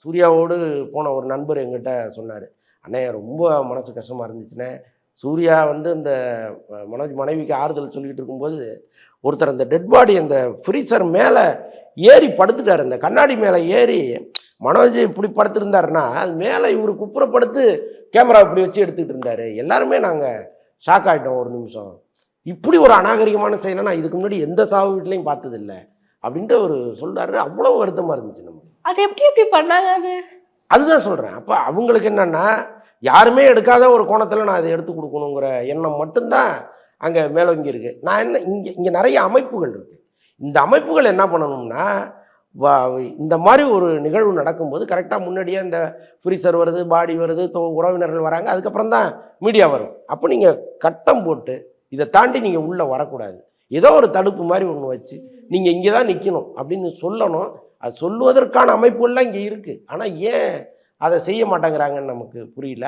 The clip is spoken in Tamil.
சூர்யாவோடு போன ஒரு நண்பர் எங்கிட்ட சொன்னார், அண்ணே ரொம்ப மனசு கஷ்டமாக இருந்துச்சுண்ணே. சூர்யா வந்து இந்த மனோஜ் மனைவிக்கு ஆறுதல் சொல்லிகிட்டு இருக்கும்போது ஒருத்தர் அந்த டெட் பாடி அந்த ஃப்ரீசர் மேலே ஏறி படுத்துட்டார். அந்த கண்ணாடி மேலே ஏறி மனோஜ் இப்படி படுத்துருந்தாருன்னா அது மேலே இவர் குப்புறப்படுத்து கேமரா இப்படி வச்சு எடுத்துக்கிட்டு இருந்தார். எல்லாருமே நாங்கள் ஷாக் ஆகிட்டோம் ஒரு நிமிஷம். இப்படி ஒரு அநாகரிகமான செயலை நான் இதுக்கு முன்னாடி எந்த சாவு வீட்லையும் பார்த்ததில்லை அப்படின்ட்டு அவர் சொல்கிறாரு. அவ்வளோ வருத்தமாக இருந்துச்சு நமக்கு. அது எப்படி பண்ணாங்க அது? அதுதான் சொல்கிறேன். அப்போ அவங்களுக்கு என்னென்னா யாருமே எடுக்காத ஒரு கோணத்தில் நான் அதை எடுத்து கொடுக்கணுங்கிற எண்ணம் மட்டும்தான் அங்கே மேலோங்கி இருக்கு. நான் என்ன இங்கே நிறைய அமைப்புகள் இருக்குது. இந்த அமைப்புகள் என்ன பண்ணணும்னா இந்த மாதிரி ஒரு நிகழ்வு நடக்கும்போது கரெக்டாக முன்னாடியே இந்த ஃப்ரீசர் வருது, பாடி வருது, உறவினர்கள் வராங்க, அதுக்கப்புறம் தான் மீடியா வரும். அப்போ நீங்கள் கட்டம் போட்டு இதை தாண்டி நீங்கள் உள்ளே வரக்கூடாது. ஏதோ ஒரு தடுப்பு மாதிரி ஒன்று வச்சு நீங்கள் இங்கே தான் நிற்கணும் அப்படின்னு சொல்லணும். அது சொல்லுவதற்கான அமைப்புகள்லாம் இங்கே இருக்குது. ஆனால் ஏன் அதை செய்ய மாட்டேங்கிறாங்கன்னு நமக்கு புரியல.